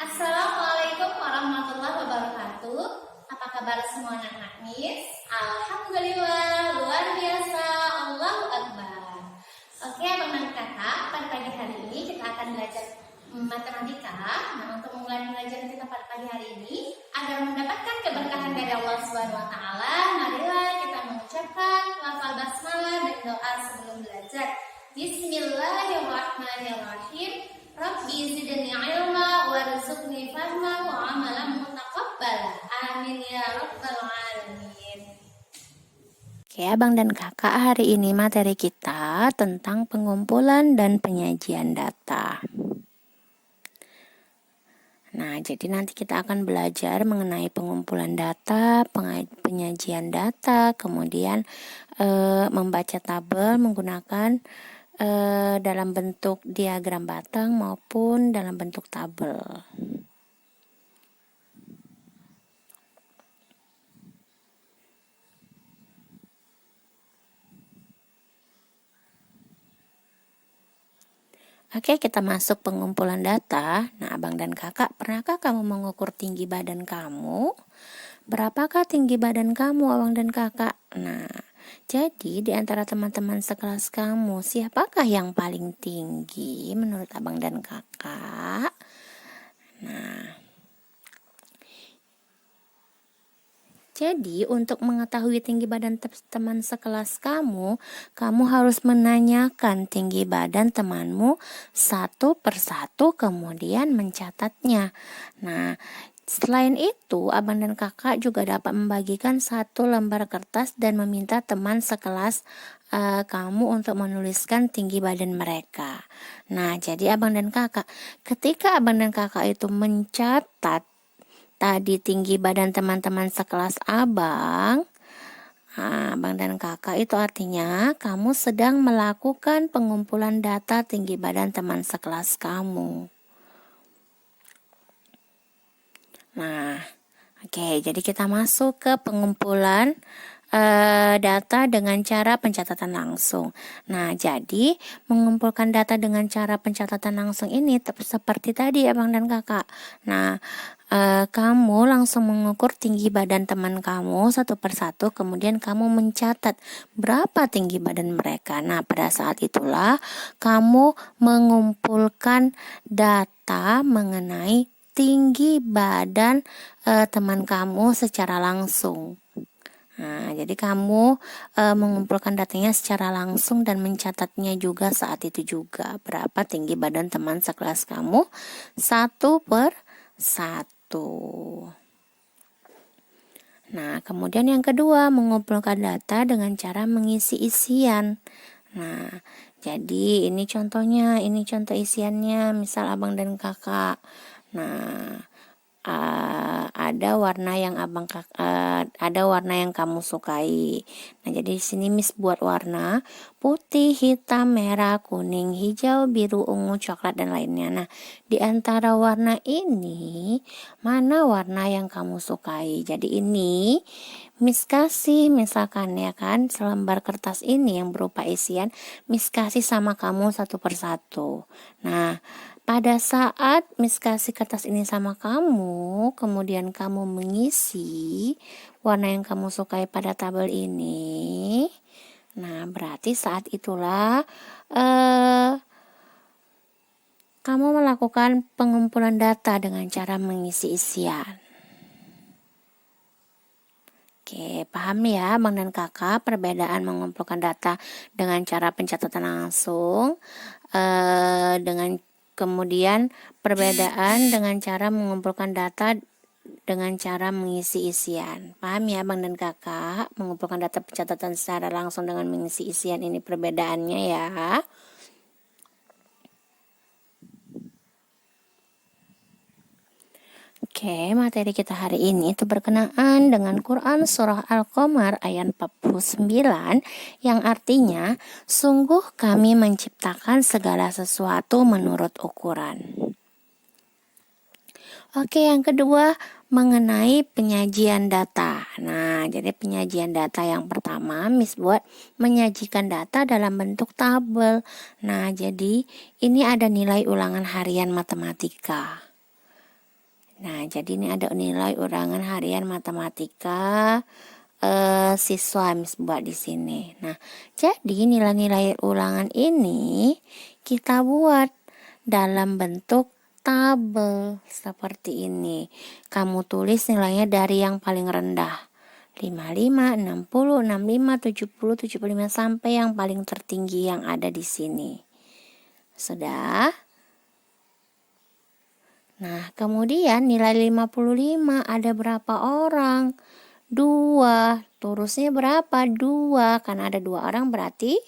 Assalamualaikum warahmatullahi wabarakatuh. Apa kabar semua anak-anak Miss? Alhamdulillah, luar biasa, Allahu Akbar. Oke, abang dan kakak, pada pagi hari ini kita akan belajar matematika. Nah, untuk memulai pelajaran kita pada pagi hari ini, agar mendapatkan keberkahan dari Allah Subhanahu wa taala, marilah kita mengucapkan lafal basmalah dan doa sebelum belajar. Bismillahirrahmanirrahim. Rabbi zidni ilma warzuqni fahma wa amalan mutaqabbala. Amin ya rabbal alamin. Oke, abang dan kakak, hari ini materi kita tentang pengumpulan dan penyajian data. Nah, jadi nanti kita akan belajar mengenai pengumpulan data, penyajian data, kemudian membaca tabel menggunakan dalam bentuk diagram batang maupun dalam bentuk tabel. Oke, kita masuk pengumpulan data. Nah, abang dan kakak, pernahkah kamu mengukur tinggi badan kamu? Berapakah tinggi badan kamu, abang dan kakak? Nah, jadi di antara teman-teman sekelas kamu, siapakah yang paling tinggi menurut abang dan kakak? Nah, jadi untuk mengetahui tinggi badan teman sekelas kamu harus menanyakan tinggi badan temanmu satu persatu kemudian mencatatnya. Nah, selain itu, abang dan kakak juga dapat membagikan satu lembar kertas dan meminta teman sekelas kamu untuk menuliskan tinggi badan mereka. Nah, jadi abang dan kakak, ketika abang dan kakak itu mencatat tadi tinggi badan teman-teman sekelas abang, abang dan kakak, itu artinya kamu sedang melakukan pengumpulan data tinggi badan teman sekelas kamu. Nah, oke, jadi kita masuk ke pengumpulan data dengan cara pencatatan langsung. Nah, jadi mengumpulkan data dengan cara pencatatan langsung ini seperti tadi abang dan kakak. Nah, kamu langsung mengukur tinggi badan teman kamu satu persatu, kemudian kamu mencatat berapa tinggi badan mereka. Nah, pada saat itulah kamu mengumpulkan data mengenai tinggi badan teman kamu secara langsung. Nah, jadi kamu mengumpulkan datanya secara langsung dan mencatatnya juga saat itu juga. Berapa tinggi badan teman sekelas kamu satu per satu. Nah, kemudian yang kedua, mengumpulkan data dengan cara mengisi isian. Nah, jadi ini contohnya, ini contoh isiannya, misal abang dan kakak. Nah, ada warna yang ada warna yang kamu sukai. Nah, jadi di sini Miss buat warna putih, hitam, merah, kuning, hijau, biru, ungu, coklat dan lainnya. Nah, di antara warna ini mana warna yang kamu sukai? Jadi ini Miss kasih misalkan ya kan, selembar kertas ini yang berupa isian Miss kasih sama kamu satu persatu. Nah, pada saat Miss kasih kertas ini sama kamu, kemudian kamu mengisi warna yang kamu sukai pada tabel ini. Nah, berarti saat itulah kamu melakukan pengumpulan data dengan cara mengisi isian. Oke, paham ya abang dan kakak perbedaan mengumpulkan data dengan cara pencatatan langsung dengan kemudian perbedaan dengan cara mengumpulkan data dengan cara mengisi isian. Paham ya abang dan kakak? Mengumpulkan data pencatatan secara langsung dengan mengisi isian ini perbedaannya ya. Oke, materi kita hari ini itu berkenaan dengan Quran Surah Al-Qamar ayat 49 yang artinya, sungguh kami menciptakan segala sesuatu menurut ukuran. Oke, yang kedua mengenai penyajian data. Nah, jadi penyajian data yang pertama Miss buat menyajikan data dalam bentuk tabel. Nah, jadi ini ada nilai ulangan harian matematika. Nah, jadi ini ada nilai ulangan harian matematika siswa Miss buat di sini. Nah, jadi nilai-nilai ulangan ini kita buat dalam bentuk tabel seperti ini. Kamu tulis nilainya dari yang paling rendah. 55, 60, 65, 70, 75 sampai yang paling tertinggi yang ada di sini. Sudah? Nah, kemudian nilai 55 ada berapa orang? 2. Torusnya berapa? 2. Karena ada 2 orang berarti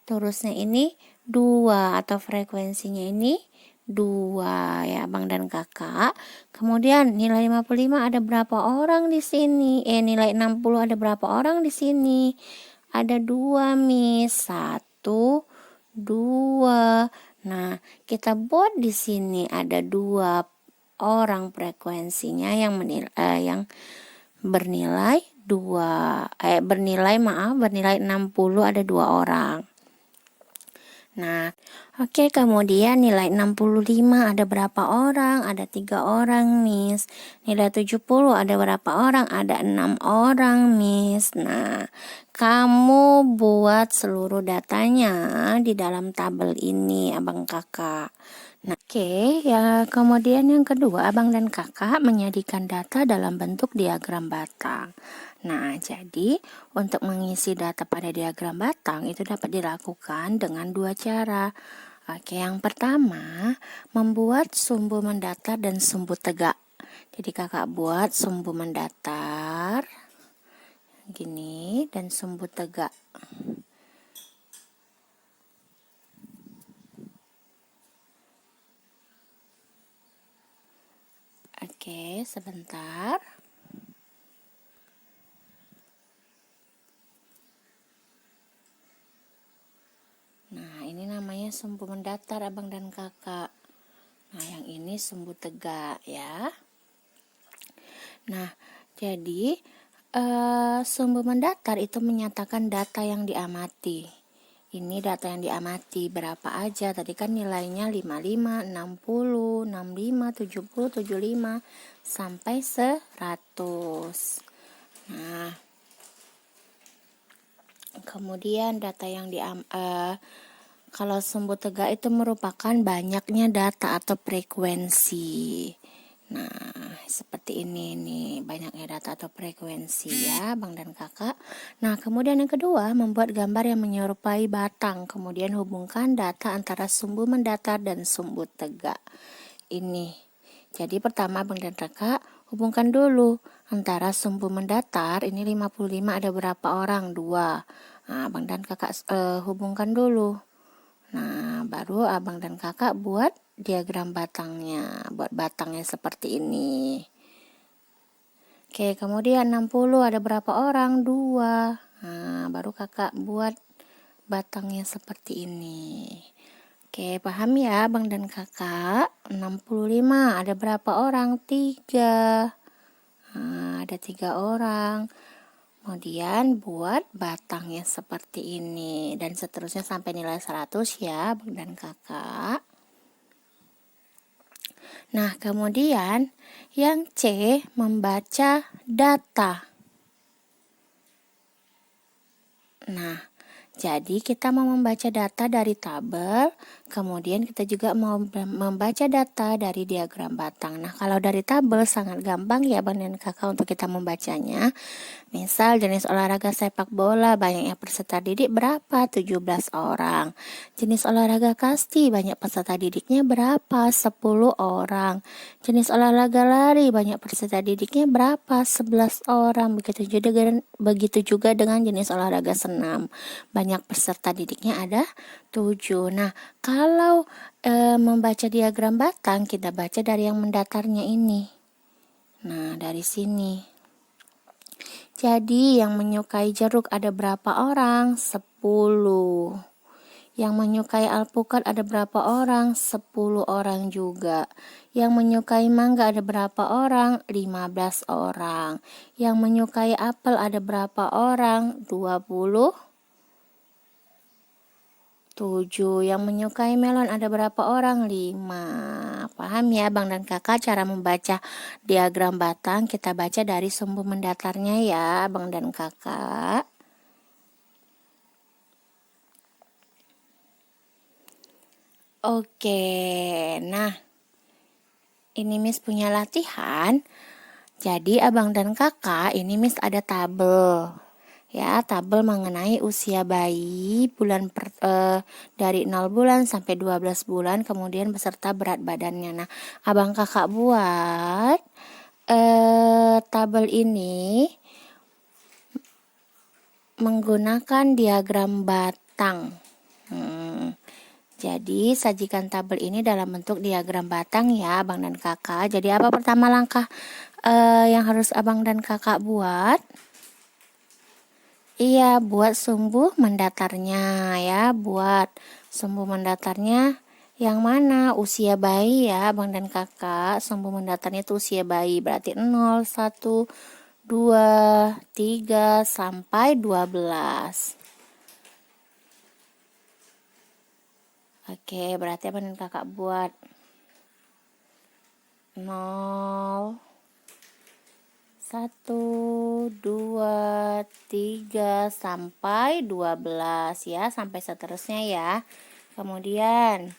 torusnya ini 2 atau frekuensinya ini 2 ya Abang dan Kakak. Kemudian nilai 55 ada berapa orang di sini? Nilai 60 ada berapa orang di sini? Ada 2, Miss. 1, 2. Nah, kita buat di sini ada 2 orang frekuensinya yang bernilai bernilai 60 ada 2 orang. Nah, oke, kemudian nilai 65 ada berapa orang? Ada 3 orang, Miss. Nilai 70 ada berapa orang? Ada 6 orang, Miss. Nah, kamu buat seluruh datanya di dalam tabel ini, Abang Kakak. Nah, oke, ya kemudian yang kedua, Abang dan Kakak menyajikan data dalam bentuk diagram batang. Nah, jadi untuk mengisi data pada diagram batang itu dapat dilakukan dengan 2 cara. Oke, yang pertama, membuat sumbu mendatar dan sumbu tegak. Jadi Kakak buat sumbu mendatar gini dan sumbu tegak. Oke, sebentar. Nah, ini namanya sumbu mendatar Abang dan Kakak. Nah, yang ini sumbu tegak ya. Nah, jadi sumbu mendatar itu menyatakan data yang diamati. Ini data yang diamati berapa aja? Tadi kan nilainya 55, 60, 65, 70, 75 sampai 100. Nah, kemudian data yang kalau sumbu tegak itu merupakan banyaknya data atau frekuensi. Nah, seperti ini nih, banyaknya data atau frekuensi ya, Bang dan Kakak. Nah, kemudian yang kedua, membuat gambar yang menyerupai batang. Kemudian hubungkan data antara sumbu mendatar dan sumbu tegak. Ini. Jadi pertama Bang dan Kakak, hubungkan dulu antara sumbu mendatar, ini 55 ada berapa orang? 2. Nah, Abang dan Kakak hubungkan dulu. Nah, baru Abang dan Kakak buat diagram batangnya. Buat batangnya seperti ini. Oke, kemudian 60 ada berapa orang? 2. Nah, baru Kakak buat batangnya seperti ini. Oke, paham ya Abang dan Kakak? 65 ada berapa orang? 3. Nah, ada 3 orang. Kemudian buat batangnya seperti ini. Dan seterusnya sampai nilai 100 ya Abang dan Kakak. Nah, kemudian yang C, membaca data. Nah, jadi kita mau membaca data dari tabel, kemudian kita juga mau membaca data dari diagram batang. Nah, kalau dari tabel sangat gampang ya Bang dan Kakak untuk kita membacanya. Misal jenis olahraga sepak bola banyaknya peserta didik berapa? 17 orang. Jenis olahraga kasti banyak peserta didiknya berapa? 10 orang. Jenis olahraga lari banyak peserta didiknya berapa? 11 orang. Begitu juga dengan jenis olahraga senam. Banyak peserta didiknya ada 7. Nah, kalau membaca diagram batang, kita baca dari yang mendatarnya ini. Nah, dari sini. Jadi yang menyukai jeruk ada berapa orang? 10. Yang menyukai alpukat ada berapa orang? 10 orang juga. Yang menyukai mangga ada berapa orang? 15 orang. Yang menyukai apel ada berapa orang? 20 7. Yang menyukai melon ada berapa orang? 5. Paham ya Abang dan Kakak cara membaca diagram batang? Kita baca dari sumbu mendatarnya ya Abang dan Kakak. Oke, nah ini Miss punya latihan. Jadi Abang dan Kakak ini Miss ada tabel. Ya, tabel mengenai usia bayi dari 0 bulan sampai 12 bulan, kemudian beserta berat badannya. Nah, Abang Kakak buat tabel ini menggunakan diagram batang. Jadi sajikan tabel ini dalam bentuk diagram batang ya Abang dan Kakak. Jadi apa pertama langkah yang harus Abang dan Kakak buat? Iya, buat sumbu mendatarnya ya. Buat sumbu mendatarnya yang mana? Usia bayi ya Abang dan Kakak. Sumbu mendatarnya itu usia bayi. Berarti 0, 1, 2, 3, sampai 12. Oke, berarti Abang dan Kakak buat 0, 1, 2, 3, sampai 12 ya, sampai seterusnya ya. Kemudian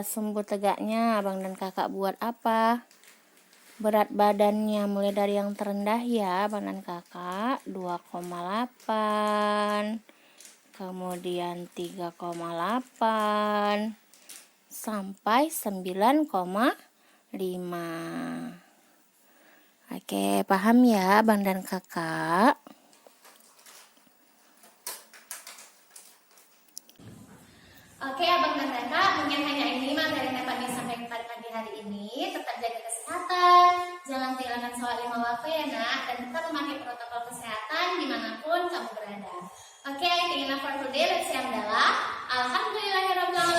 sumbu tegaknya Abang dan Kakak buat apa? Berat badannya mulai dari yang terendah ya Abang dan Kakak, 2,8, kemudian 3,8 sampai 9,5. Oke, paham ya Abang dan Kakak? Oke, Abang dan Kakak, mungkin hanya ini materi yang dapat disampaikan pada pagi hari ini. Tetap jaga kesehatan, jangan tinggalkan sholat 5 waktu ya nak, dan tetap memakai protokol kesehatan dimanapun kamu berada. Oke, I think enough for today. Let's say adalah Alhamdulillahirobbilalamin.